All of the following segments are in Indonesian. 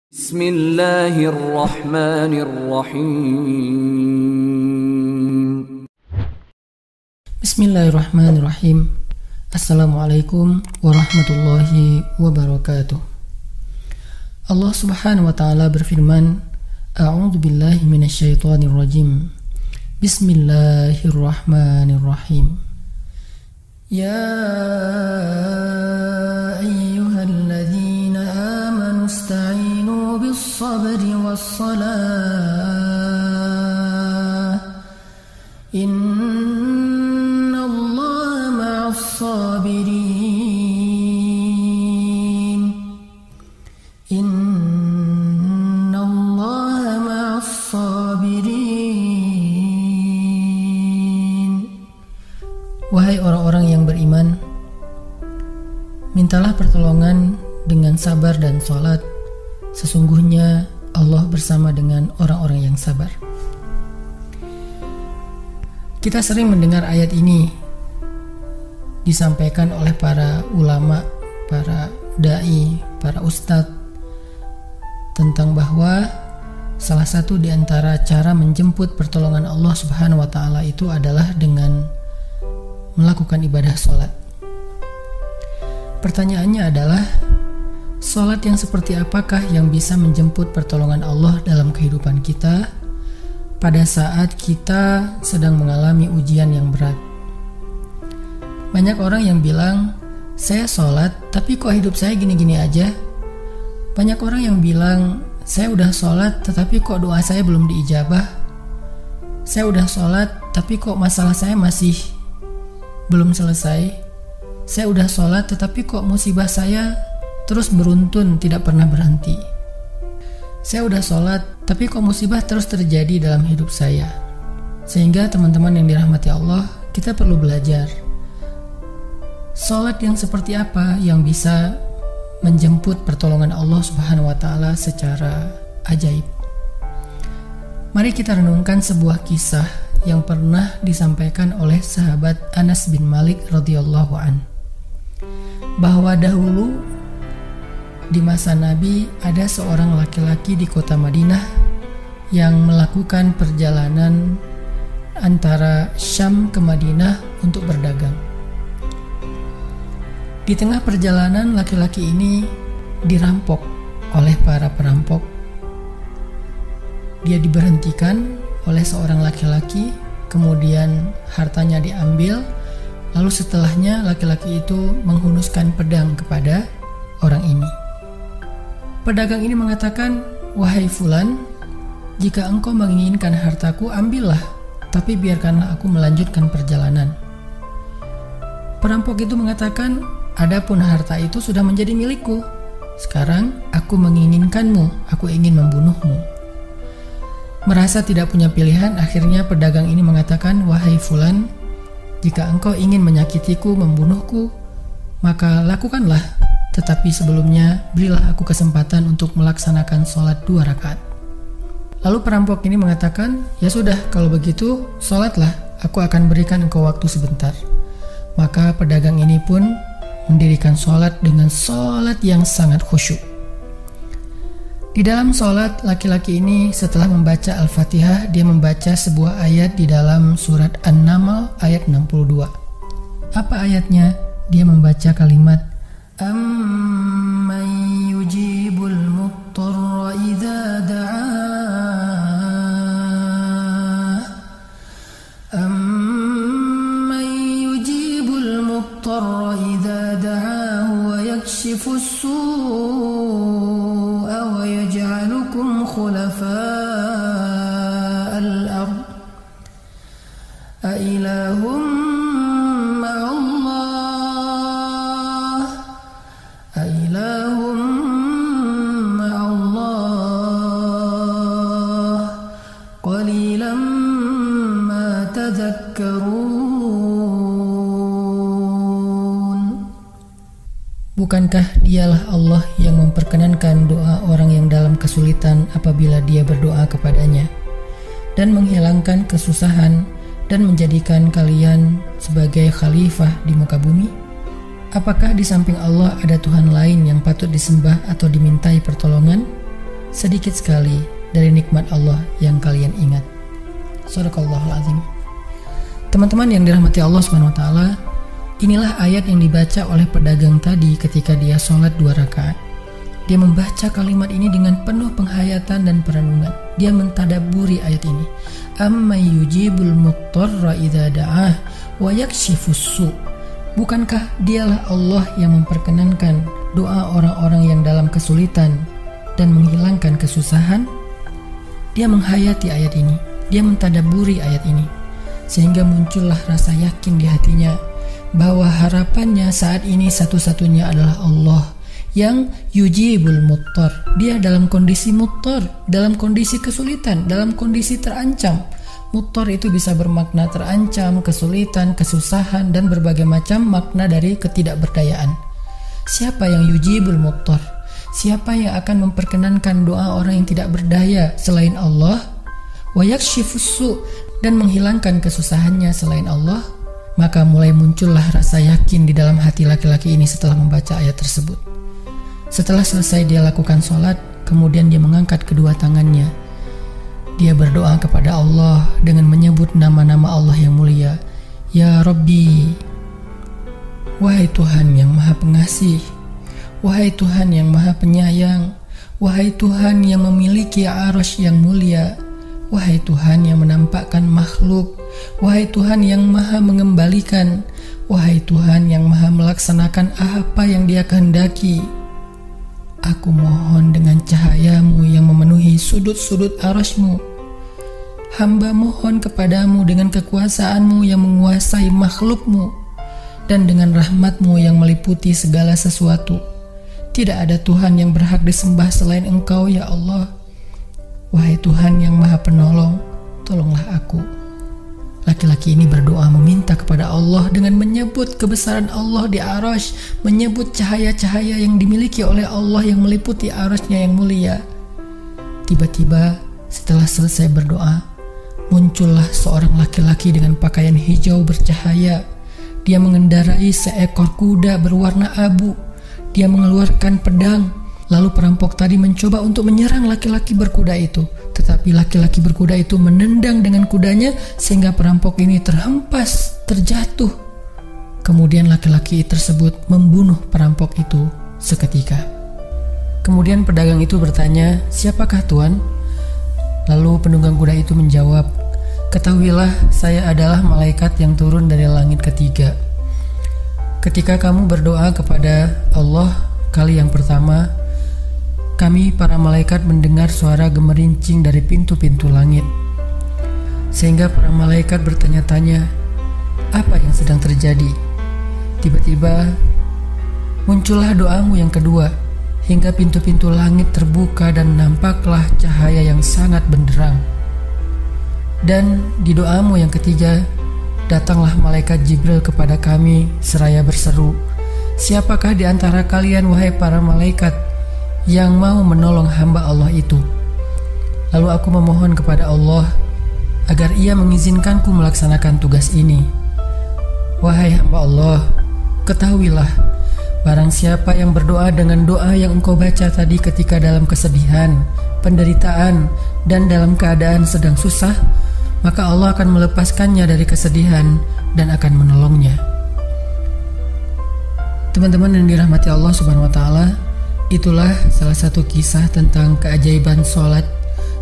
Bismillahirrahmanirrahim. Bismillahirrahmanirrahim. Assalamualaikum warahmatullahi wabarakatuh. Allah subhanahu wa ta'ala berfirman, A'udzu billahi minasyaitonir rajim. Bismillahirrahmanirrahim. Ya ayyuhalladzina amanu ista'inu bis-sabri was-salah. Innallaha ma'as-sabirin. Innallaha ma'as-sabirin. Wahai orang-orang yang beriman, mintalah pertolongan dengan sabar dan sholat. Sesungguhnya Allah bersama dengan orang-orang yang sabar. Kita sering mendengar ayat ini disampaikan oleh para ulama, para da'i, para ustadz, tentang bahwa salah satu di antara cara menjemput pertolongan Allah subhanahu wa ta'ala itu adalah dengan melakukan ibadah sholat. Pertanyaannya adalah, sholat yang seperti apakah yang bisa menjemput pertolongan Allah dalam kehidupan kita pada saat kita sedang mengalami ujian yang berat? Banyak orang yang bilang, saya sholat tapi kok hidup saya gini-gini aja. Banyak orang yang bilang, saya udah sholat tetapi kok doa saya belum diijabah. Saya udah sholat tapi kok masalah saya masih belum selesai. Saya udah sholat tetapi kok musibah saya terus beruntun, tidak pernah berhenti. Saya udah sholat tapi kok musibah terus terjadi dalam hidup saya. Sehingga teman-teman yang dirahmati Allah, kita perlu belajar sholat yang seperti apa yang bisa menjemput pertolongan Allah subhanahu wa ta'ala secara ajaib. Mari kita renungkan sebuah kisah yang pernah disampaikan oleh sahabat Anas bin Malik radhiyallahu an, bahwa dahulu di masa Nabi ada seorang laki-laki di kota Madinah yang melakukan perjalanan antara Syam ke Madinah untuk berdagang. Di tengah perjalanan, laki-laki ini dirampok oleh para perampok. Dia diberhentikan oleh seorang laki-laki, kemudian hartanya diambil, lalu setelahnya laki-laki itu menghunuskan pedang kepada orang ini. Pedagang ini mengatakan, wahai fulan, jika engkau menginginkan hartaku, ambillah, tapi biarkanlah aku melanjutkan perjalanan. Perampok itu mengatakan, adapun harta itu sudah menjadi milikku. Sekarang aku menginginkanmu, aku ingin membunuhmu. Merasa tidak punya pilihan, akhirnya pedagang ini mengatakan, wahai fulan, jika engkau ingin menyakitiku, membunuhku, maka lakukanlah. Tetapi sebelumnya, berilah aku kesempatan untuk melaksanakan sholat 2 rakaat. Lalu perampok ini mengatakan, ya sudah, kalau begitu, sholatlah, aku akan berikan engkau waktu sebentar. Maka pedagang ini pun mendirikan sholat dengan sholat yang sangat khusyuk. Di dalam sholat, laki-laki ini setelah membaca Al-Fatihah, dia membaca sebuah ayat di dalam surat An-Naml ayat 62. Apa ayatnya? Dia membaca kalimat, Amman yujibul muttarra idza da'ah. Amman yujibul muttarra idza da'ah wa yakshifus su'a wa yaj'alukum khulafa'al ard. A ilahum ma'allah. A ilahum ma'allah. Qalilan ma tadhakkarun. Bukankah dialah Allah yang memperkenankan doa orang yang dalam kesulitan apabila dia berdoa kepadanya, dan menghilangkan kesusahan dan menjadikan kalian sebagai khalifah di muka bumi? Apakah di samping Allah ada Tuhan lain yang patut disembah atau dimintai pertolongan? sedikit sekali dari nikmat Allah yang kalian ingat. Shadaqallahul azim. Teman-teman yang dirahmati Allah Subhanahu wa taala, inilah ayat yang dibaca oleh pedagang tadi ketika dia sholat 2 rakaat. Dia membaca kalimat ini dengan penuh penghayatan dan perenungan. Dia mentadabburi ayat ini. Amma yujibul muttarra idza da'ah wa yakshifus su'. Bukankah dialah Allah yang memperkenankan doa orang-orang yang dalam kesulitan dan menghilangkan kesusahan? Dia menghayati ayat ini. Dia mentadabburi ayat ini. Sehingga muncullah rasa yakin di hatinya bahwa harapannya saat ini satu-satunya adalah Allah yang yujibul muttar. Dia dalam kondisi muttar, dalam kondisi kesulitan, dalam kondisi terancam. Muttar itu bisa bermakna terancam, kesulitan, kesusahan, dan berbagai macam makna dari ketidakberdayaan. Siapa yang yujibul muttar? Siapa yang akan memperkenankan doa orang yang tidak berdaya selain Allah? Wa yakshifus su', dan menghilangkan kesusahannya selain Allah? Maka mulai muncullah rasa yakin di dalam hati laki-laki ini setelah membaca ayat tersebut. Setelah selesai dia lakukan sholat, kemudian dia mengangkat kedua tangannya. Dia berdoa kepada Allah dengan menyebut nama-nama Allah yang mulia. Ya Rabbi, wahai Tuhan yang maha pengasih, wahai Tuhan yang maha penyayang, wahai Tuhan yang memiliki arsy yang mulia, wahai Tuhan yang menampakkan makhluk, wahai Tuhan yang maha mengembalikan, wahai Tuhan yang maha melaksanakan apa yang Dia kehendaki. Aku mohon dengan cahayamu yang memenuhi sudut-sudut arsy-Mu. Hamba mohon kepadamu dengan kekuasaanmu yang menguasai makhluk-Mu dan dengan rahmat-Mu yang meliputi segala sesuatu. Tidak ada Tuhan yang berhak disembah selain Engkau, ya Allah. Wahai Tuhan yang maha penolong, tolonglah aku. Laki-laki ini berdoa meminta kepada Allah dengan menyebut kebesaran Allah di arsy, menyebut cahaya-cahaya yang dimiliki oleh Allah yang meliputi arsy-Nya yang mulia. Tiba-tiba setelah selesai berdoa, muncullah seorang laki-laki dengan pakaian hijau bercahaya. Dia mengendarai seekor kuda berwarna abu. Dia mengeluarkan pedang. Lalu perampok tadi mencoba untuk menyerang laki-laki berkuda itu. Tetapi laki-laki berkuda itu menendang dengan kudanya sehingga perampok ini terhempas, terjatuh. Kemudian laki-laki tersebut membunuh perampok itu seketika. Kemudian pedagang itu bertanya, "Siapakah Tuan?" Lalu penunggang kuda itu menjawab, "Ketahuilah, saya adalah malaikat yang turun dari langit ketiga. Ketika kamu berdoa kepada Allah kali yang pertama, kami para malaikat mendengar suara gemerincing dari pintu-pintu langit. Sehingga para malaikat bertanya-tanya, apa yang sedang terjadi? Tiba-tiba muncullah doamu yang kedua, hingga pintu-pintu langit terbuka dan nampaklah cahaya yang sangat benderang. Dan di doamu yang ketiga, datanglah malaikat Jibril kepada kami seraya berseru, siapakah di antara kalian wahai para malaikat yang mau menolong hamba Allah itu? Lalu aku memohon kepada Allah agar Ia mengizinkanku melaksanakan tugas ini. Wahai hamba Allah, ketahuilah, barang siapa yang berdoa dengan doa yang engkau baca tadi ketika dalam kesedihan, penderitaan, dan dalam keadaan sedang susah, maka Allah akan melepaskannya dari kesedihan dan akan menolongnya." Teman-teman yang dirahmati Allah Subhanahu wa taala, itulah salah satu kisah tentang keajaiban sholat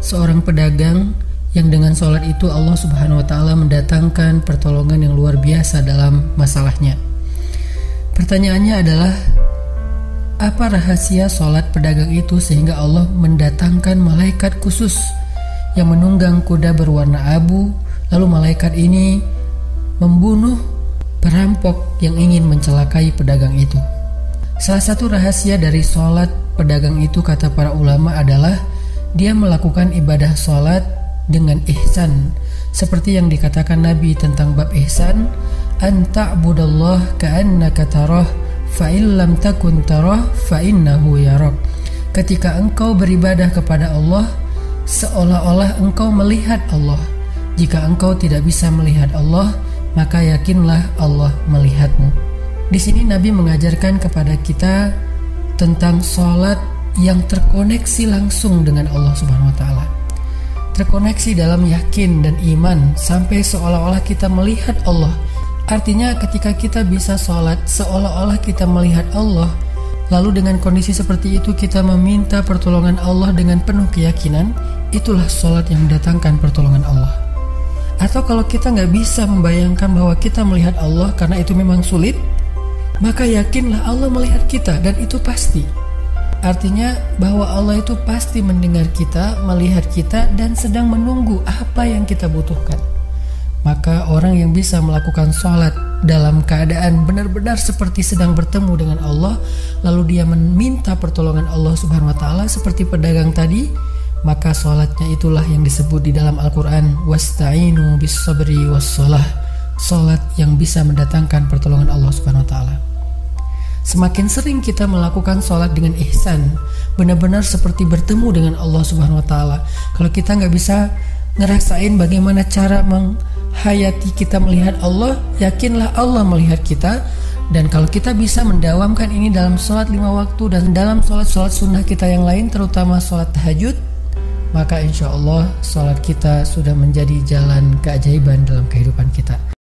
seorang pedagang yang dengan sholat itu Allah Subhanahu wa taala mendatangkan pertolongan yang luar biasa dalam masalahnya. Pertanyaannya adalah, apa rahasia sholat pedagang itu sehingga Allah mendatangkan malaikat khusus yang menunggang kuda berwarna abu, lalu malaikat ini membunuh perampok yang ingin mencelakai pedagang itu? Salah satu rahasia dari sholat pedagang itu, kata para ulama, adalah dia melakukan ibadah sholat dengan ihsan. Seperti yang dikatakan Nabi tentang bab ihsan, an ta'budallah ka'annaka tarah fa illam takun tarah fa innahu yarak. Ketika engkau beribadah kepada Allah, seolah-olah engkau melihat Allah. Jika engkau tidak bisa melihat Allah, maka yakinlah Allah melihatmu. Di sini Nabi mengajarkan kepada kita tentang sholat yang terkoneksi langsung dengan Allah Subhanahu wa taala. Terkoneksi dalam yakin dan iman sampai seolah-olah kita melihat Allah. Artinya ketika kita bisa sholat seolah-olah kita melihat Allah, lalu dengan kondisi seperti itu kita meminta pertolongan Allah dengan penuh keyakinan, itulah sholat yang mendatangkan pertolongan Allah. Atau kalau kita nggak bisa membayangkan bahwa kita melihat Allah karena itu memang sulit, maka yakinlah Allah melihat kita dan itu pasti. Artinya bahwa Allah itu pasti mendengar kita, melihat kita, dan sedang menunggu apa yang kita butuhkan. Maka orang yang bisa melakukan sholat dalam keadaan benar-benar seperti sedang bertemu dengan Allah, lalu dia meminta pertolongan Allah Subhanahu wa taala seperti pedagang tadi, maka sholatnya itulah yang disebut di dalam Al-Quran wasta'inu bis sabri wassholah, sholat yang bisa mendatangkan pertolongan Allah Subhanahu wa taala. Semakin sering kita melakukan sholat dengan ihsan, benar-benar seperti bertemu dengan Allah Subhanahu wa taala. Kalau kita nggak bisa ngerasain bagaimana cara menghayati kita melihat Allah, yakinlah Allah melihat kita. Dan kalau kita bisa mendawamkan ini dalam sholat 5 waktu dan dalam sholat-sholat sunnah kita yang lain, terutama sholat tahajud, maka insya Allah sholat kita sudah menjadi jalan keajaiban dalam kehidupan kita.